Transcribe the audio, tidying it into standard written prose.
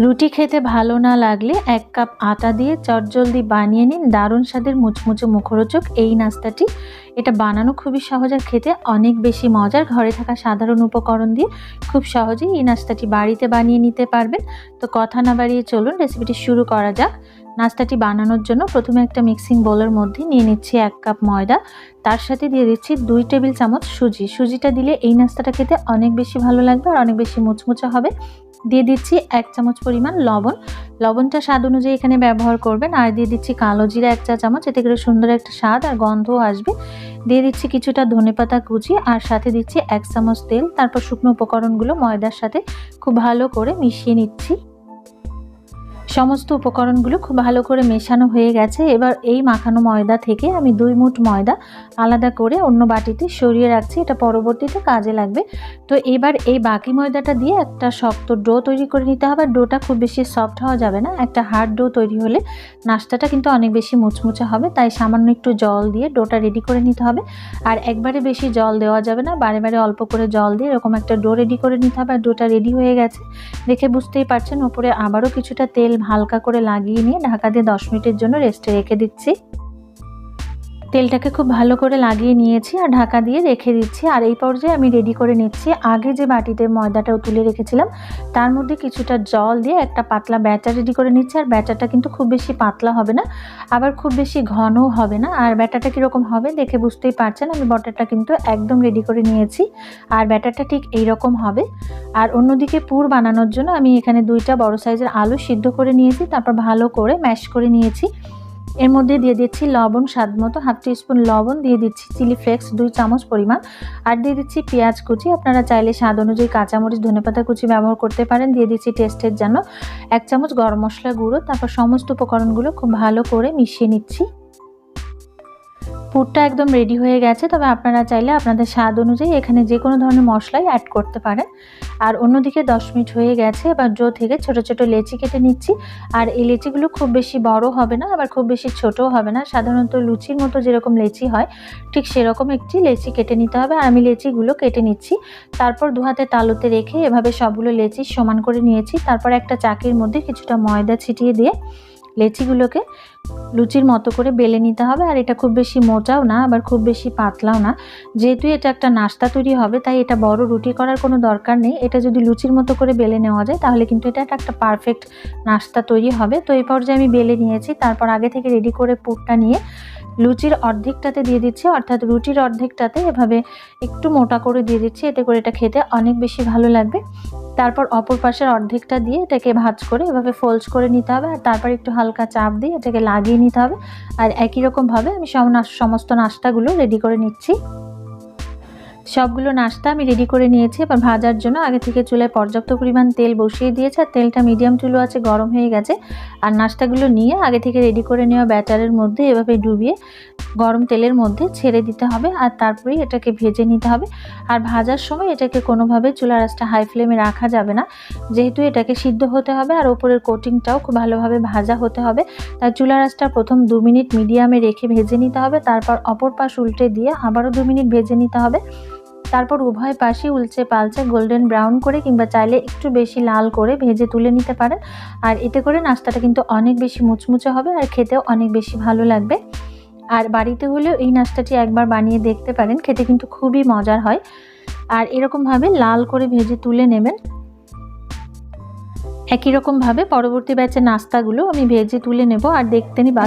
রুটি খেতে ভালো না লাগলে 1 কাপ আটা দিয়ে চটজলদি বানিয়ে নিন দারুণ স্বাদের মুচমুচে মুখরোচক এই নাস্তাটি। এটা বানানো খুবই সহজ আর খেতে অনেক বেশি মজার। ঘরে থাকা সাধারণ উপকরণ দিয়ে খুব সহজেই এই নাস্তাটি বাড়িতে বানিয়ে নিতে পারবেন। তো কথা না বাড়িয়ে চলুন রেসিপিটি শুরু করা যাক। নাস্তাটি বানানোর জন্য প্রথমে একটা মিক্সিং বোলের মধ্যে নিয়ে নিচ্ছি 1 কাপ ময়দা, তার সাথে দিয়ে দিচ্ছি 2 টেবিল চামচ সুজি। সুজিটা দিলে এই নাস্তাটা খেতে অনেক বেশি ভালো লাগবে আর অনেক বেশি মুচমুচে হবে। দিয়ে দিচ্ছি 1 চামচ পরিমাণ লবণ, লবণটা স্বাদ অনুযায়ী এখানে ব্যবহার করবেন। আর দিয়ে দিচ্ছি কালো জিরা 1 চা চামচ, এতে করে সুন্দর একটা স্বাদ আর গন্ধও আসবে। দিয়ে দিচ্ছি কিছুটা ধনেপাতা কুচি আর সাথে দিচ্ছি 1 চামচ তেল। তারপর শুকনো উপকরণগুলো ময়দার সাথে খুব ভালো করে মিশিয়ে নিচ্ছি। সমস্ত উপকরণগুলো খুব ভালো করে মেশানো হয়ে গেছে। এবার এই মাখানো ময়দা থেকে আমি 2 মুঠ ময়দা আলাদা করে অন্য বাটিতে সরিয়ে রাখছি, এটা পরবর্তীতে কাজে লাগবে। তো এবার এই বাকি ময়দাটা দিয়ে একটা শক্ত ডো তৈরি করে নিতে হবে। ডোটা খুব বেশি সফট হওয়া যাবে না, একটা হার্ড ডো তৈরি হলে নাস্তাটা কিন্তু অনেক বেশি মুচমুচে হবে। তাই সামান্য একটু জল দিয়ে ডোটা রেডি করে নিতে হবে। আর একবারে বেশি জল দেওয়া যাবে না, বারে বারে অল্প করে জল দিয়ে এরকম একটা ডো রেডি করে নিতে হবে। আর ডোটা রেডি হয়ে গেছে দেখে বুঝতেই পারছেন। উপরে আবারও কিছুটা তেল হালকা করে লাগিয়ে নিয়ে ঢাকা দিয়ে 10 মিনিটের জন্য রেস্টে রেখে দিচ্ছি। তেলটাকে খুব ভালো করে লাগিয়ে নিয়েছি আর ঢাকা দিয়ে রেখে দিচ্ছি। আর এই পর্যায়ে আমি রেডি করে নিচ্ছি আগে যে বাটিতে ময়দাটাও তুলে রেখেছিলাম তার মধ্যে কিছুটা জল দিয়ে একটা পাতলা ব্যাটার রেডি করে নিচ্ছি। আর ব্যাটারটা কিন্তু খুব বেশি পাতলা হবে না, আবার খুব বেশি ঘনও হবে না। আর ব্যাটারটা কীরকম হবে দেখে বুঝতেই পারছেন। আমি ব্যাটারটা কিন্তু একদম রেডি করে নিয়েছি আর ব্যাটারটা ঠিক এইরকম হবে। আর অন্যদিকে পুর বানানোর জন্য আমি এখানে 2টা বড় সাইজের আলু সিদ্ধ করে নিয়েছি, তারপর ভালো করে ম্যাশ করে নিয়েছি। এর মধ্যে দিয়ে দিচ্ছি লবণ স্বাদ মতো, 1/2 টিস্পুন লবণ, দিয়ে দিচ্ছি চিলি ফ্লেক্স 2 চামচ পরিমাণ, আর দিয়ে দিচ্ছি পেঁয়াজ কুচি। আপনারা চাইলে স্বাদ অনুযায়ী কাঁচামরিচ ধনেপাতা কুচি ব্যবহার করতে পারেন। দিয়ে দিচ্ছি টেস্টের জন্য 1 চামচ গরম মশলা গুঁড়ো। তারপর সমস্ত উপকরণগুলো খুব ভালো করে মিশিয়ে নিচ্ছি। পুরটা একদম রেডি হয়ে গেছে, তবে আপনারা চাইলে আপনাদের স্বাদ অনুযায়ী এখানে যে কোনো ধরনের মশলাই অ্যাড করতে পারেন। আর অন্যদিকে 10 মিনিট হয়ে গেছে। এবার ডো থেকে ছোট ছোট লেচি কেটে নিচ্ছি। আর এই লেচিগুলো খুব বেশি বড় হবে না, আবার খুব বেশি ছোটও হবে না। সাধারণত লুচির মতো যেরকম লেচি হয় ঠিক সেরকম একটি লেচি কেটে নিতে হবে। আর আমি লেচিগুলো কেটে নিচ্ছি। তারপর 2 হাতে তালুতে রেখে এভাবে সবগুলো লেচি সমান করে নিয়েছি। তারপর একটা চাকির মধ্যে কিছুটা ময়দা ছিটিয়ে দিয়ে লেচিগুলোকে লুচির মতো করে বেলে নিতে হবে। আর এটা খুব বেশি মোটাও না, আবার খুব বেশি পাতলাও না। যেহেতু এটা একটা নাস্তা তৈরি হবে তাই এটা বড় রুটি করার কোনো দরকার নেই। এটা যদি লুচির মতো করে বেলে নেওয়া যায় তাহলে কিন্তু এটা একটা পারফেক্ট নাস্তা তৈরি হবে। তো এই পর্যায়ে আমি বেলে নিয়েছি। তারপর আগে থেকে রেডি করে পুরটা নিয়ে লুচির অর্ধেকটাতে দিয়ে দিচ্ছি, অর্থাৎ রুটির অর্ধেকটাতে এভাবে একটু মোটা করে দিয়ে দিচ্ছি, এতে করে এটা খেতে অনেক বেশি ভালো লাগবে। তারপর অপর পাশের অর্ধেকটা দিয়ে এটাকে ভাঁজ করে এভাবে ফোল্ড করে নিতে হবে। আর তারপর একটু হালকা চাপ দিয়ে এটাকে লাগিয়ে নিতে হবে। আর একই রকমভাবে আমি সমস্ত নাস্তাগুলো রেডি করে নিচ্ছি। সবগুলো নাস্তা আমি রেডি করে নিয়েছি। এবার ভাজার জন্য আগে থেকে চুলায় পর্যাপ্ত পরিমাণ তেল বসিয়ে দিয়েছে আর তেলটা মিডিয়াম টু লো আছে গরম হয়ে গেছে। আর নাস্তাগুলো নিয়ে আগে থেকে রেডি করে নেওয়া ব্যাটারের মধ্যে এভাবে ডুবিয়ে গরম তেলের মধ্যে ছেড়ে দিতে হবে। আর তারপরেই এটাকে ভেজে নিতে হবে। আর ভাজার সময় এটাকে কোনোভাবে চুলার আঁচটা হাই ফ্লেমে রাখা যাবে না, যেহেতু এটাকে সিদ্ধ হতে হবে আর ওপরের কোটিংটাও খুব ভালোভাবে ভাজা হতে হবে। তাই চুলার আঁচটা প্রথম 2 মিনিট মিডিয়ামে রেখে ভেজে নিতে হবে। তারপর অপর পাশ উল্টে দিয়ে আবারও 2 মিনিট ভেজে নিতে হবে। তারপর উভয় পাশে উল্টে পাল্টে গোল্ডেন ব্রাউন করে কিংবা চাইলে একটু বেশি লাল করে ভেজে তুলে নিতে পারেন। আর এতে করে নাস্তাটা কিন্তু অনেক বেশি মুচমুচে হবে আর খেতেও অনেক বেশি ভালো লাগবে। আর বাড়িতে হলেও এই নাস্তাটি একবার বানিয়ে দেখতে পারেন, খেতে কিন্তু খুবই মজার হয়। আর এরকমভাবে লাল করে ভেজে তুলে নেবেন। একই রকমভাবে পরবর্তী ব্যাচের নাস্তাগুলো আমি ভেজে তুলে নেব। আর দেখতে নিবা